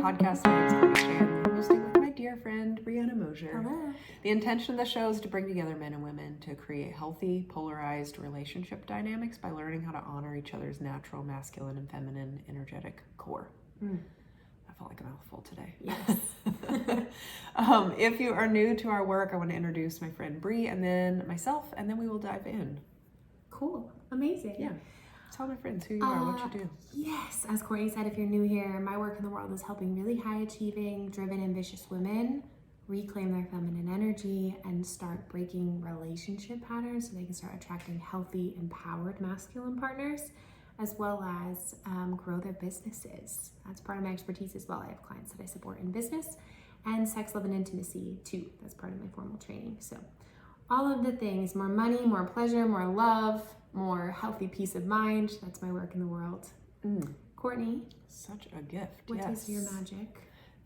podcast. My name is Courtney. I'm hosting with my dear friend, Bri and Court. Hello. The intention of the show is to bring together men and women to create healthy, polarized relationship dynamics by learning how to honor each other's natural masculine and feminine energetic core. I felt like a mouthful today. Yes. If you are new to our work, I want to introduce my friend Bri and then myself, and then we will dive in. Cool. Amazing. Yeah. Tell my friends who you are, what you do. Yes, as Courtney said, if you're new here, my work in the world is helping really high achieving, driven, ambitious women reclaim their feminine energy and start breaking relationship patterns so they can start attracting healthy, empowered masculine partners, as well as grow their businesses. That's part of my expertise as well. I have clients that I support in business and sex, love, and intimacy too. That's part of my formal training. So all of the things, more money, more pleasure, more love, more healthy peace of mind. That's my work in the world. Courtney. Such a gift. What Yes. is your magic?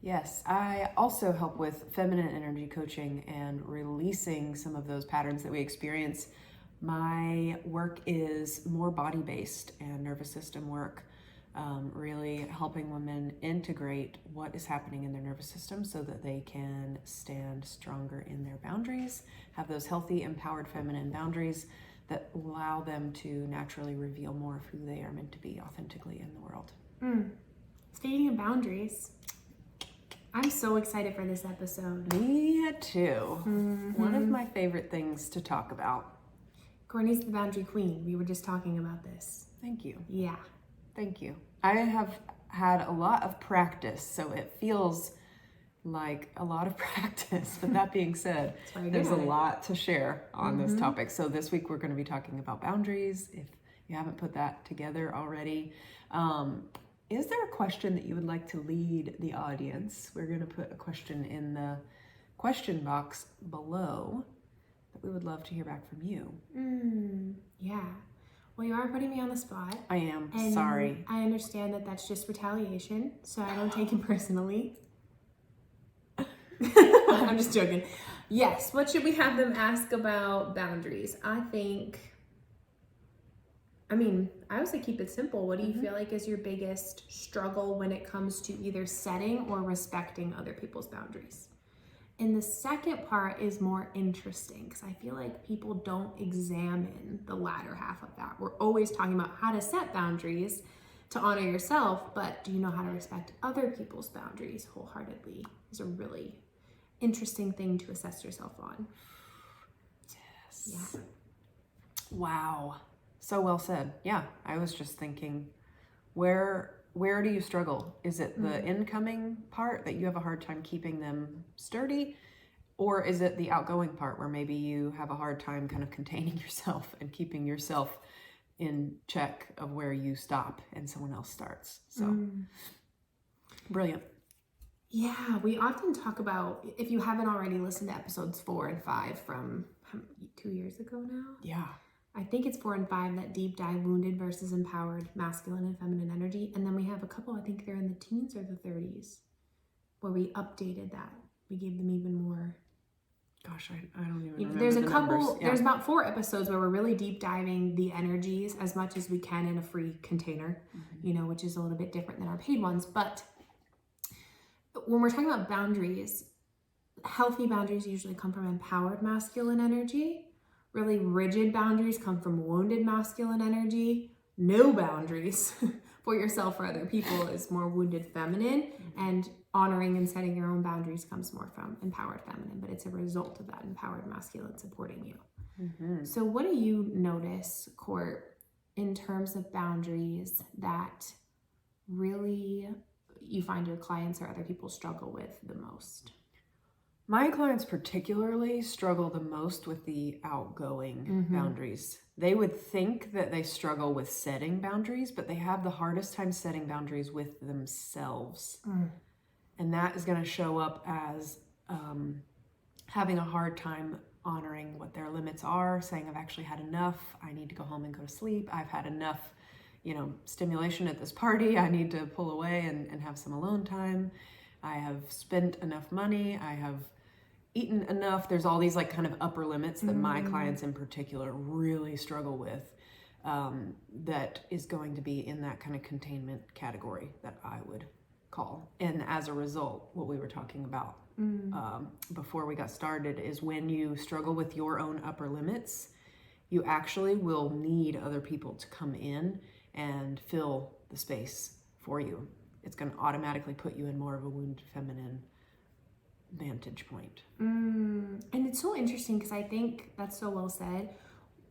Yes, I also help with feminine energy coaching and releasing some of those patterns that we experience. My work is more body-based and nervous system work, really helping women integrate what is happening in their nervous system so that they can stand stronger in their boundaries, have those healthy, empowered feminine boundaries that allow them to naturally reveal more of who they are meant to be authentically in the world. Speaking of boundaries, I'm so excited for this episode. Me too. One of my favorite things to talk about. Courtney's the boundary queen. We were just talking about this. Thank you. Yeah. Thank you. I have had a lot of practice, so it feels like a lot of practice. But that being said, there's a lot to share on this topic. So this week we're going to be talking about boundaries. If you haven't put that together already, is there a question that you would like to lead the audience? We're going to put a question in the question box below that we would love to hear back from you. Yeah. Well, you are putting me on the spot. I am. And Sorry. I understand that that's just retaliation, so I don't take it personally. I'm just joking. Yes, what should we have them ask about boundaries? I would say keep it simple. What do you feel like is your biggest struggle when it comes to either setting or respecting other people's boundaries? And the second part is more interesting because I feel like people don't examine the latter half of that. We're always talking about how to set boundaries to honor yourself, but do you know how to respect other people's boundaries wholeheartedly? Is a really interesting thing to assess yourself on. Yes. Yeah. Wow. So well said. Yeah, I was just thinking, where do you struggle? Is it the incoming part that you have a hard time keeping them sturdy? Or is it the outgoing part where maybe you have a hard time kind of containing yourself and keeping yourself in check of where you stop and someone else starts? So brilliant. Yeah, we often talk about, if you haven't already listened to episodes 4 and 5 from 2 years ago now. Yeah. I think it's 4 and 5 that deep dive wounded versus empowered masculine and feminine energy. And then we have a couple, I think they're in the teens or the 30s, where we updated that. We gave them even more. Gosh, I don't even remember. There's a the couple, numbers. Yeah. There's about 4 episodes where we're really deep diving the energies as much as we can in a free container, which is a little bit different than our paid ones. But when we're talking about boundaries, healthy boundaries usually come from empowered masculine energy. Really rigid boundaries come from wounded masculine energy. No boundaries for yourself or other people is more wounded feminine. And honoring and setting your own boundaries comes more from empowered feminine, but it's a result of that empowered masculine supporting you. So what do you notice, Court, in terms of boundaries that really you find your clients or other people struggle with the most? My clients particularly struggle the most with the outgoing boundaries. They would think that they struggle with setting boundaries, but they have the hardest time setting boundaries with themselves. And that is going to show up as having a hard time honoring what their limits are, saying, I've actually had enough. I need to go home and go to sleep. I've had enough, stimulation at this party. I need to pull away and have some alone time. I have spent enough money. I have eaten enough. There's all these like kind of upper limits that my clients in particular really struggle with, that is going to be in that kind of containment category that I would call. And as a result, what we were talking about before we got started is when you struggle with your own upper limits, you actually will need other people to come in and fill the space for you. It's going to automatically put you in more of a wounded feminine vantage point. And it's so interesting because I think that's so well said.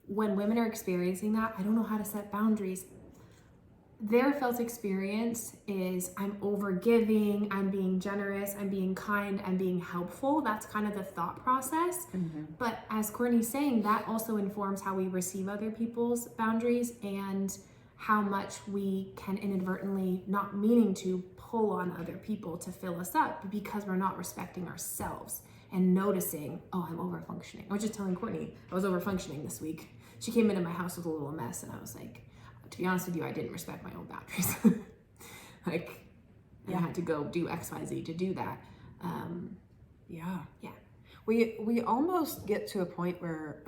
When women are experiencing that, I don't know how to set boundaries. Their felt experience is I'm overgiving, I'm being generous, I'm being kind, I'm being helpful. That's kind of the thought process. But as Courtney's saying, that also informs how we receive other people's boundaries and how much we can inadvertently, not meaning to, pull on other people to fill us up because we're not respecting ourselves and noticing, oh, I'm overfunctioning. I was just telling Courtney, I was overfunctioning this week. She came into my house with a little mess and I was like, to be honest with you, I didn't respect my own boundaries. I had to go do X, Y, Z to do that. Yeah. We almost get to a point where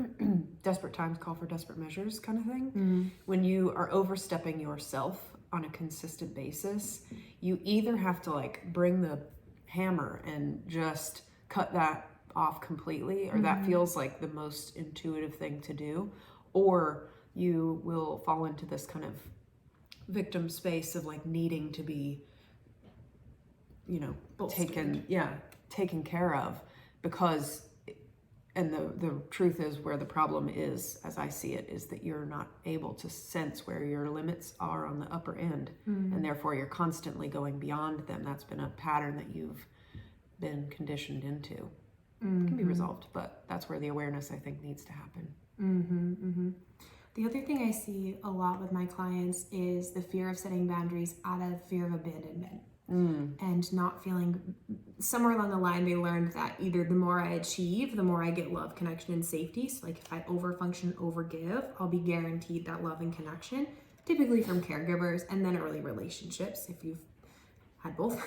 desperate times call for desperate measures kind of thing. When you are overstepping yourself on a consistent basis, you either have to like bring the hammer and just cut that off completely, or that feels like the most intuitive thing to do, or you will fall into this kind of victim space of like needing to be, taken care of, because, and the truth is, where the problem is, as I see it, is that you're not able to sense where your limits are on the upper end, and therefore you're constantly going beyond them. That's been a pattern that you've been conditioned into. It can be resolved, but that's where the awareness, I think, needs to happen. The other thing I see a lot with my clients is the fear of setting boundaries out of fear of abandonment. And not feeling, somewhere along the line they learned that either the more I achieve, the more I get love, connection, and safety. So like if I overfunction, overgive, I'll be guaranteed that love and connection, typically from caregivers and then early relationships, if you've had both,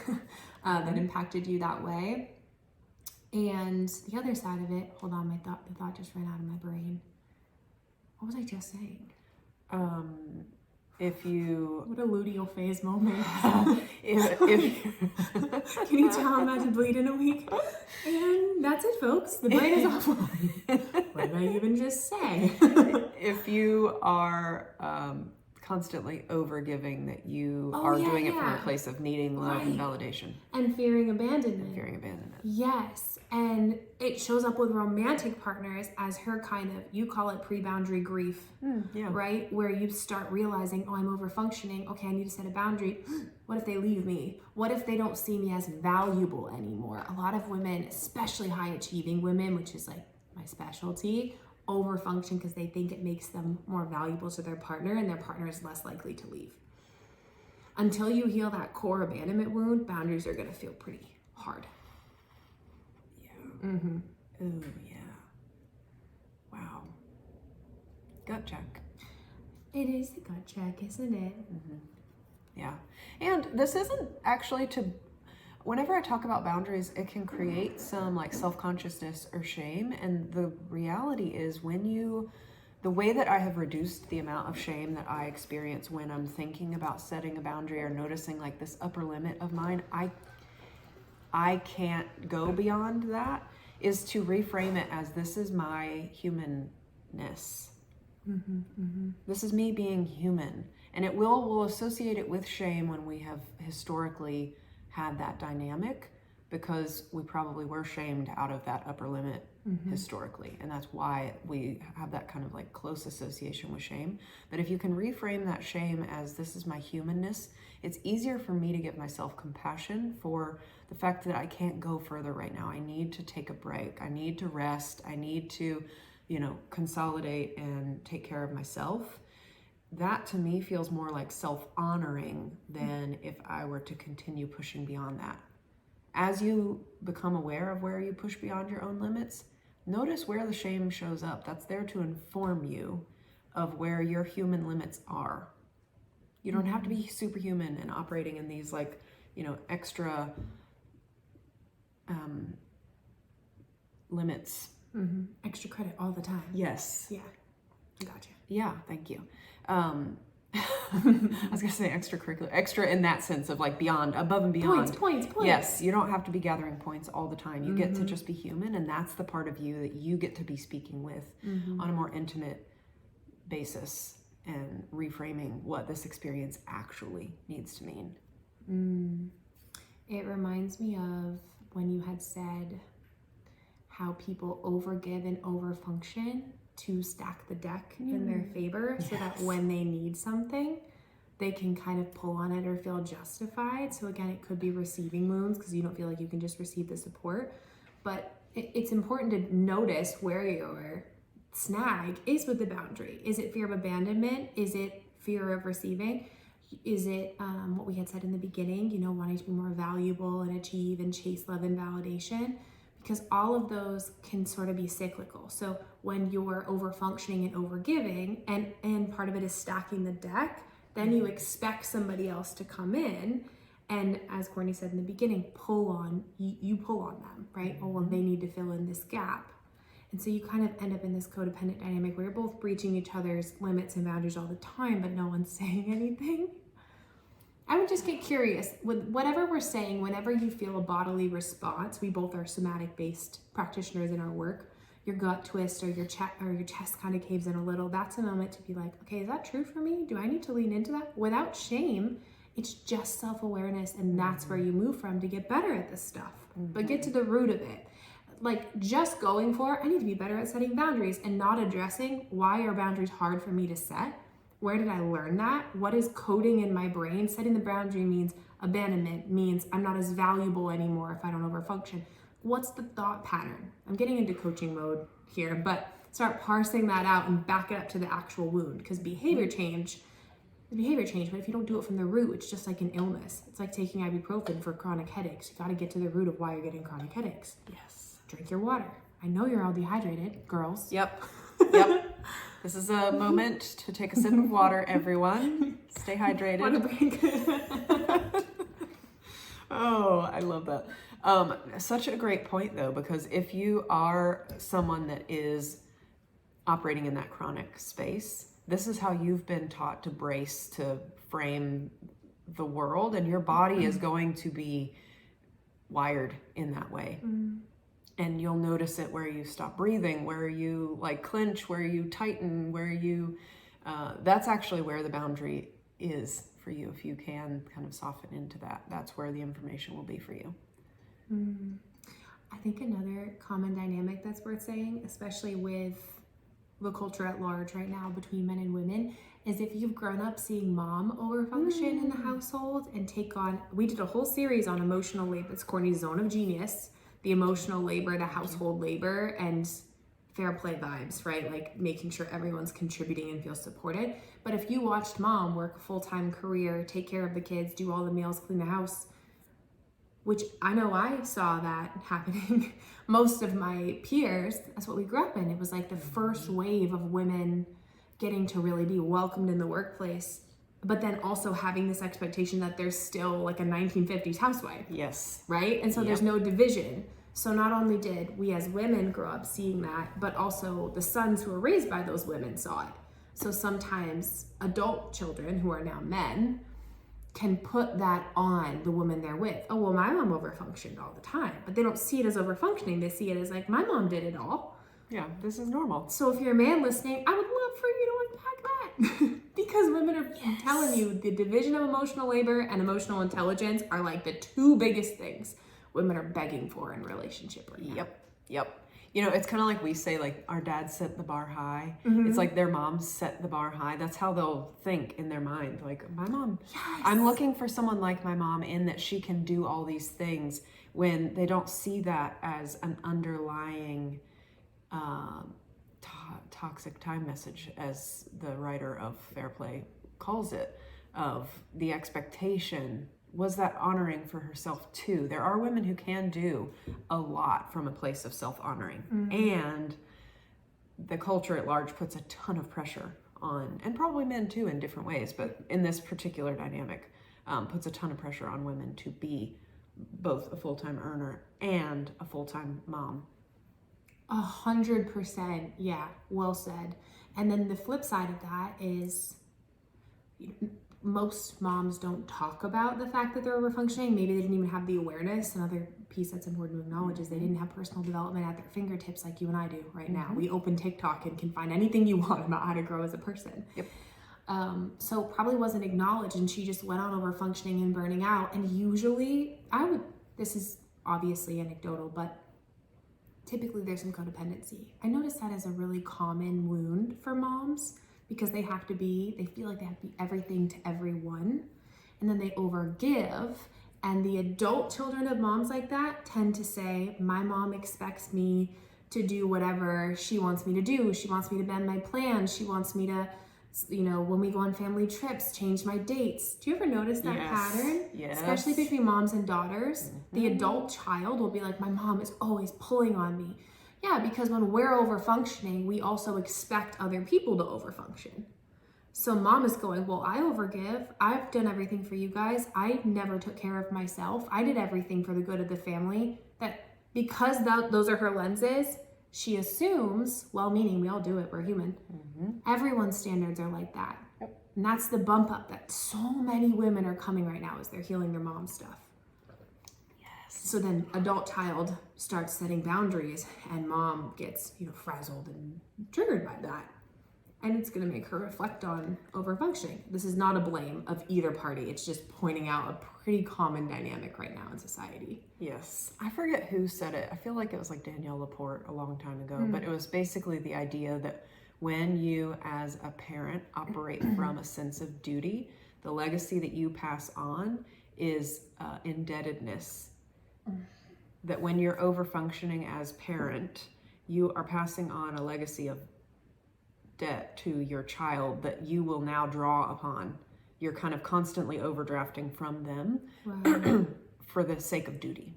that impacted you that way. And the other side of it, hold on, the thought just ran out of my brain. What was I just saying? What a luteal phase moment. if Can you tell I'm about to bleed in a week? And that's it, folks. The brain is offline. What did I even just say? If you are constantly overgiving, that you are doing it from a place of needing love and validation. And fearing abandonment. Yes. And it shows up with romantic partners as her kind of, you call it pre-boundary grief, right? Where you start realizing, oh, I'm overfunctioning. Okay, I need to set a boundary. What if they leave me? What if they don't see me as valuable anymore? A lot of women, especially high achieving women, which is like my specialty, overfunction because they think it makes them more valuable to their partner, and their partner is less likely to leave. Until you heal that core abandonment wound, boundaries are going to feel pretty hard. Oh, yeah. Wow. Gut check. It is the gut check, isn't it? Yeah. And this isn't actually whenever I talk about boundaries, it can create some like self-consciousness or shame. And the reality is, the way that I have reduced the amount of shame that I experience when I'm thinking about setting a boundary or noticing like this upper limit of mine, I can't go beyond that, is to reframe it as, this is my humanness. This is me being human. And we'll associate it with shame when we have historically had that dynamic, because we probably were shamed out of that upper limit historically. And that's why we have that kind of like close association with shame. But if you can reframe that shame as, this is my humanness, it's easier for me to give myself compassion for the fact that I can't go further right now. I need to take a break. I need to rest. I need to, consolidate and take care of myself. That to me feels more like self-honoring than if I were to continue pushing beyond that. As you become aware of where you push beyond your own limits, notice where the shame shows up. That's there to inform you of where your human limits are. You don't have to be superhuman and operating in these like, extra limits. Extra credit all the time. Yes. Yeah. Gotcha. Yeah, thank you. I was gonna say extracurricular, extra in that sense of like beyond, above and beyond. Points. Yes, you don't have to be gathering points all the time. You get to just be human, and that's the part of you that you get to be speaking with on a more intimate basis and reframing what this experience actually needs to mean. It reminds me of when you had said how people overgive and overfunction to stack the deck in their favor so that when they need something, they can kind of pull on it or feel justified. So again, it could be receiving wounds because you don't feel like you can just receive the support. But it's important to notice where your snag is with the boundary. Is it fear of abandonment? Is it fear of receiving? Is it what we had said in the beginning, wanting to be more valuable and achieve and chase love and validation? Because all of those can sort of be cyclical. So when you're over functioning and over giving, and part of it is stacking the deck, then you expect somebody else to come in and, as Courtney said in the beginning, you pull on them, right? Oh, well, they need to fill in this gap. And so you kind of end up in this codependent dynamic where you're both breaching each other's limits and boundaries all the time, but no one's saying anything. I would just get curious with whatever we're saying. Whenever you feel a bodily response, we both are somatic-based practitioners in our work. Your gut twist or your chest kind of caves in a little. That's a moment to be like, okay, is that true for me? Do I need to lean into that? Without shame, it's just self-awareness, and that's where you move from to get better at this stuff. But get to the root of it. Like just going for, I need to be better at setting boundaries, and not addressing why are boundaries hard for me to set. Where did I learn that? What is coding in my brain? Setting the boundary means abandonment, means I'm not as valuable anymore if I don't overfunction. What's the thought pattern? I'm getting into coaching mode here, but start parsing that out and back it up to the actual wound, because behavior change, but if you don't do it from the root, it's just like an illness. It's like taking ibuprofen for chronic headaches. You got to get to the root of why you're getting chronic headaches. Yes. Drink your water. I know you're all dehydrated, girls. Yep. This is a moment to take a sip of water, everyone. Stay hydrated. Water break. Oh, I love that. Such a great point, though, because if you are someone that is operating in that chronic space, this is how you've been taught to brace, to frame the world, and your body is going to be wired in that way. And you'll notice it where you stop breathing, where you like clench, where you tighten, where you, that's actually where the boundary is for you. If you can kind of soften into that, that's where the information will be for you. I think another common dynamic that's worth saying, especially with the culture at large right now between men and women, is if you've grown up seeing mom overfunction in the household and take on, we did a whole series on emotional labor. It's Courtney's zone of genius, the emotional labor, the household labor, and fair play vibes, right? Like making sure everyone's contributing and feels supported. But if you watched mom work a full-time career, take care of the kids, do all the meals, clean the house, which I know I saw that happening. Most of my peers, that's what we grew up in. It was like the first wave of women getting to really be welcomed in the workplace, but then also having this expectation that there's still like a 1950s housewife. Yes. Right? And so there's no division. So not only did we as women grow up seeing that, but also the sons who were raised by those women saw it. So sometimes adult children who are now men can put that on the woman they're with. Oh, well, my mom overfunctioned all the time, but they don't see it as overfunctioning. They see it as like, my mom did it all. Yeah, this is normal. So if you're a man listening, I would love for you to unpack that. Because women are, I'm telling you, the division of emotional labor and emotional intelligence are like the two biggest things women are begging for in relationship right now. Yep. You know, it's kind of like we say, like, our dads set the bar high. It's like their moms set the bar high. That's how they'll think in their mind. Like, my mom, I'm looking for someone like my mom in that she can do all these things, when they don't see that as an underlying toxic time message, as the writer of Fair Play calls it, of the expectation. Was that honoring for herself too? There are women who can do a lot from a place of self-honoring, and the culture at large puts a ton of pressure on, and probably men too in different ways, but in this particular dynamic, puts a ton of pressure on women to be both a full-time earner and a full-time mom. 100%. Yeah, well said. And then the flip side of that is most moms don't talk about the fact that they're overfunctioning. Maybe they didn't even have the awareness. Another piece that's important to acknowledge is they didn't have personal development at their fingertips like you and I do right now. We open TikTok and can find anything you want about how to grow as a person. Yep. So probably wasn't acknowledged, and she just went on overfunctioning and burning out. And usually, this is obviously anecdotal, but typically there's some codependency. I noticed that as a really common wound for moms, because they feel like they have to be everything to everyone, and then they overgive. And the adult children of moms like that tend to say, my mom expects me to do whatever she wants me to do. She wants me to bend my plans. She wants me to, when we go on family trips, change my dates. Do you ever notice that pattern? Yes. Especially between moms and daughters. The adult child will be like, my mom is always pulling on me. Yeah, because when we're overfunctioning, we also expect other people to overfunction. So mom is going, well, I overgive. I've done everything for you guys. I never took care of myself. I did everything for the good of the family. That because those are her lenses, she assumes, well-meaning, we all do it, we're human. Everyone's standards are like that. Yep. And that's the bump up that so many women are coming right now as they're healing their mom stuff. So then adult child starts setting boundaries, and mom gets, frazzled and triggered by that. And it's going to make her reflect on overfunctioning. This is not a blame of either party. It's just pointing out a pretty common dynamic right now in society. Yes. I forget who said it. I feel like it was like Danielle Laporte a long time ago, but it was basically the idea that when you as a parent operate from a sense of duty, the legacy that you pass on is indebtedness. That when you're overfunctioning as parent, you are passing on a legacy of debt to your child that you will now draw upon. You're kind of constantly overdrafting from them for the sake of duty.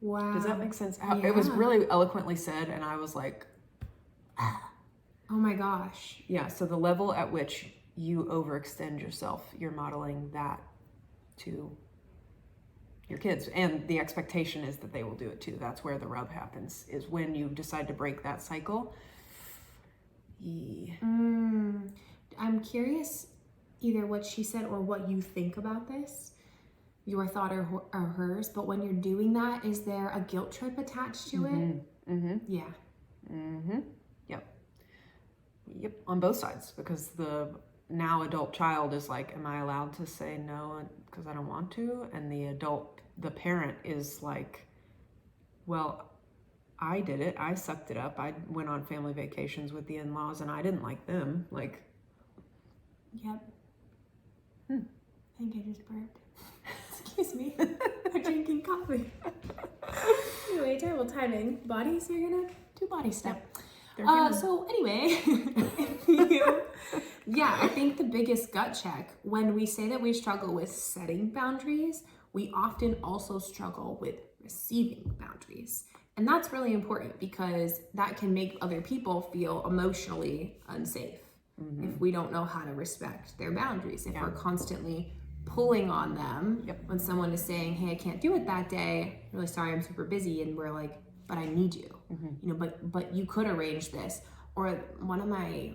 Wow. Does that make sense? It was really eloquently said, and I was like, oh my gosh. Yeah, so the level at which you overextend yourself, you're modeling that to your kids, and the expectation is that they will do it too. That's where the rub happens, is when you decide to break that cycle. I'm curious either what she said or what you think about this, your thought or hers, but when you're doing that, is there a guilt trip attached to it? Yeah. Yep, on both sides, because the now adult child is like, am I allowed to say no because I don't want to? And the parent is like, well, I did it. I sucked it up. I went on family vacations with the in-laws and I didn't like them. Like, yep. I think I just burped. Excuse me. I'm drinking coffee. Anyway, terrible timing. Bodies, you're gonna do body step. So anyway, I think the biggest gut check, when we say that we struggle with setting boundaries, we often also struggle with receiving boundaries. And that's really important because that can make other people feel emotionally unsafe if we don't know how to respect their boundaries. If we're constantly pulling on them when someone is saying, hey, I can't do it that day, I'm really sorry, I'm super busy, and we're like, but I need you, but you could arrange this. Or one of my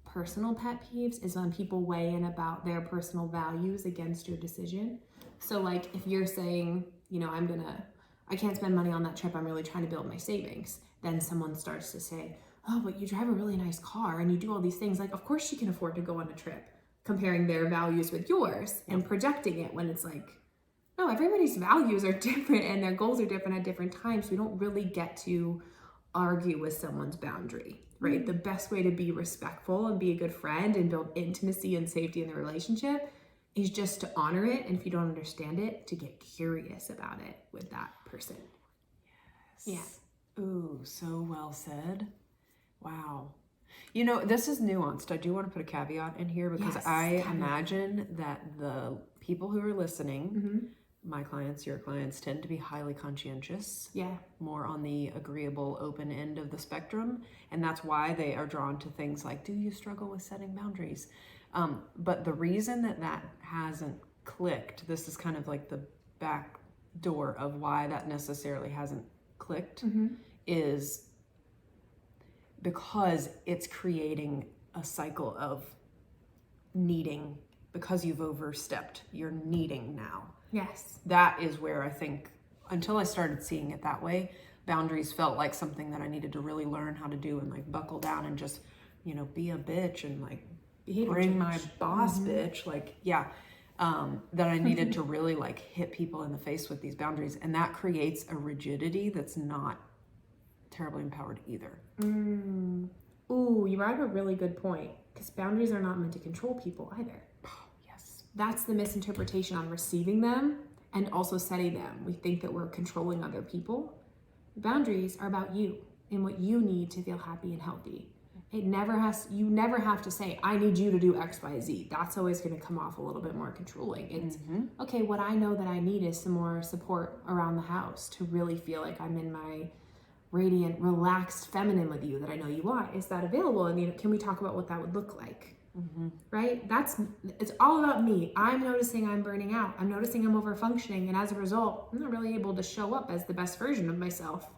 personal pet peeves is when people weigh in about their personal values against your decision. So like if you're saying, I can't spend money on that trip, I'm really trying to build my savings. Then someone starts to say, oh, but you drive a really nice car and you do all these things. Like, of course she can afford to go on a trip, comparing their values with yours and projecting it, when it's like, no, everybody's values are different and their goals are different at different times. We don't really get to argue with someone's boundary, right? The best way to be respectful and be a good friend and build intimacy and safety in the relationship is just to honor it. And if you don't understand it, to get curious about it with that person. Yes. Yeah. Ooh, so well said. Wow. This is nuanced. I do want to put a caveat in here because I imagine that the people who are listening, my clients, your clients, tend to be highly conscientious. Yeah. More on the agreeable, open end of the spectrum. And that's why they are drawn to things like, do you struggle with setting boundaries? But the reason that hasn't clicked, this is kind of like the back door of why that necessarily hasn't clicked, is because it's creating a cycle of needing because you've overstepped. You're needing now. Yes. That is where I think, until I started seeing it that way, boundaries felt like something that I needed to really learn how to do and like buckle down and just, you know, be a bitch and like bring my boss bitch. Like, yeah. That I needed to really like hit people in the face with these boundaries. And that creates a rigidity that's not terribly empowered either. Ooh, you brought up a really good point, because boundaries are not meant to control people either. Yes. That's the misinterpretation on receiving them and also setting them. We think that we're controlling other people. Boundaries are about you and what you need to feel happy and healthy. You never have to say, I need you to do X, Y, Z. That's always going to come off a little bit more controlling. It's, okay, what I know that I need is some more support around the house to really feel like I'm in my radiant, relaxed feminine with you that I know you want. Is that available? And, you know, can we talk about what that would look like? Right? It's all about me. I'm noticing I'm burning out. I'm noticing I'm over functioning. And as a result, I'm not really able to show up as the best version of myself.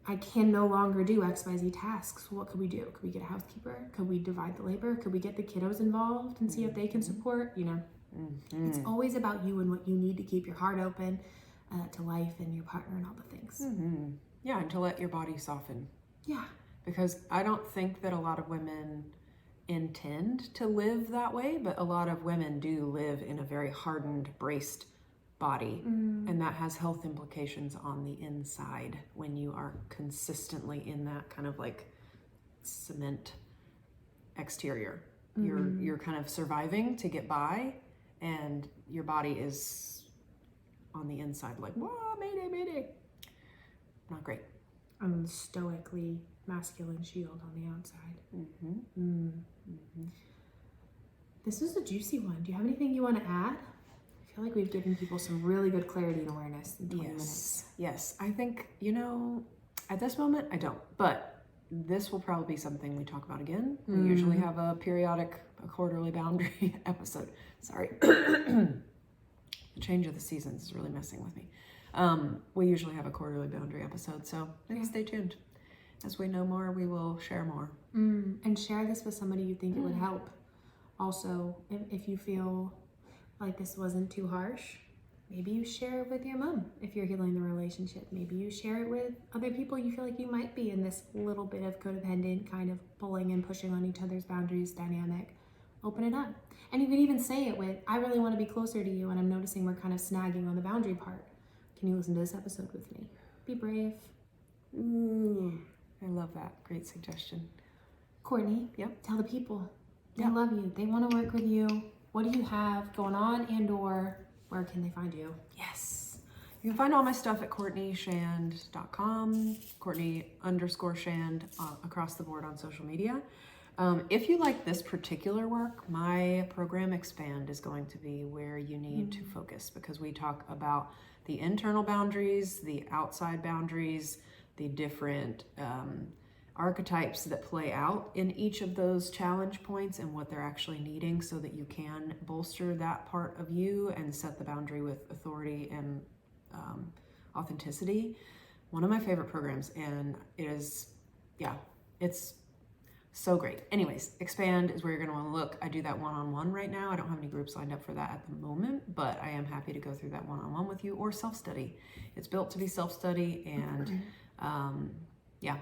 I can no longer do XYZ tasks. What could we do? Could we get a housekeeper? Could we divide the labor? Could we get the kiddos involved and see if they can support? You know, it's always about you and what you need to keep your heart open to life and your partner and all the things. Yeah, and to let your body soften. Yeah. Because I don't think that a lot of women intend to live that way, but a lot of women do live in a very hardened, braced body, and that has health implications on the inside when you are consistently in that kind of like cement exterior. You're kind of surviving to get by, and your body is on the inside like, whoa, mayday. Not great. Stoically masculine shield on the outside. This is a juicy one. Do you have anything you want to add? I feel like we've given people some really good clarity and awareness in 20 minutes. Yes. I think, you know, at this moment, I don't. But this will probably be something we talk about again. We usually have a quarterly boundary episode. Sorry. The change of the seasons is really messing with me. We usually have a quarterly boundary episode, so maybe stay tuned. As we know more, we will share more. And share this with somebody you think it would help. Also, if you feel like this wasn't too harsh, maybe you share it with your mom if you're healing the relationship. Maybe you share it with other people you feel like you might be in this little bit of codependent kind of pulling and pushing on each other's boundaries dynamic. Open it up. And you can even say it with, I really want to be closer to you and I'm noticing we're kind of snagging on the boundary part. Can you listen to this episode with me? Be brave. I love that. Great suggestion. Courtney, tell the people. They love you. They want to work with you. What do you have going on, and or where can they find you? Yes. You can find all my stuff at CourtneyShand.com, Courtney_Shand across the board on social media. If you like this particular work, my program Expand is going to be where you need to focus, because we talk about the internal boundaries, the outside boundaries, the different archetypes that play out in each of those challenge points and what they're actually needing, so that you can bolster that part of you and set the boundary with authority and authenticity. One of my favorite programs, and it is, it's so great. Anyways, Expand is where you're going to want to look. I do that one-on-one right now. I don't have any groups lined up for that at the moment, but I am happy to go through that one-on-one with you, or self-study. It's built to be self-study, and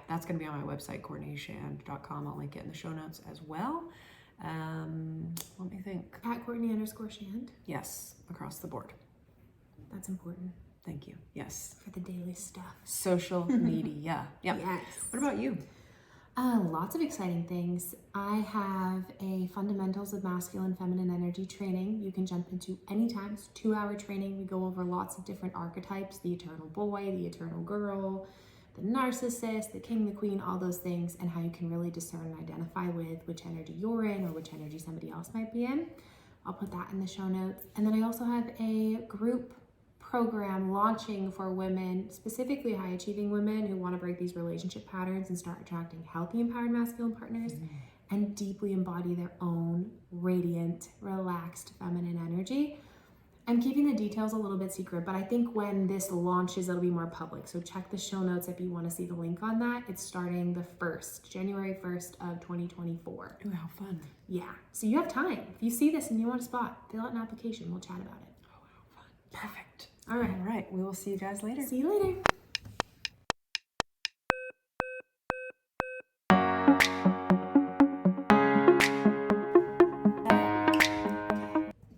that's going to be on my website, CourtneyShand.com. I'll link it in the show notes as well. Let me think. At Courtney_Shand? Yes, across the board. That's important. Thank you. Yes. For the daily stuff. Social media. Yeah. Yes. What about you? Lots of exciting things. I have a Fundamentals of Masculine Feminine Energy training you can jump into anytime. It's a 2-hour training. We go over lots of different archetypes, the eternal boy, the eternal girl, the narcissist, the king, the queen, all those things, and how you can really discern and identify with which energy you're in or which energy somebody else might be in. I'll put that in the show notes. And then I also have a group program launching for women, specifically high achieving women who want to break these relationship patterns and start attracting healthy, empowered masculine partners and deeply embody their own radiant, relaxed feminine energy. I'm keeping the details a little bit secret, but I think when this launches, it'll be more public. So check the show notes if you want to see the link on that. It's starting January 1st of 2024. Ooh, how fun. Yeah. So you have time. If you see this and you want a spot, fill out an application. We'll chat about it. Oh, how fun. Perfect. All right. All right. We will see you guys later. See you later.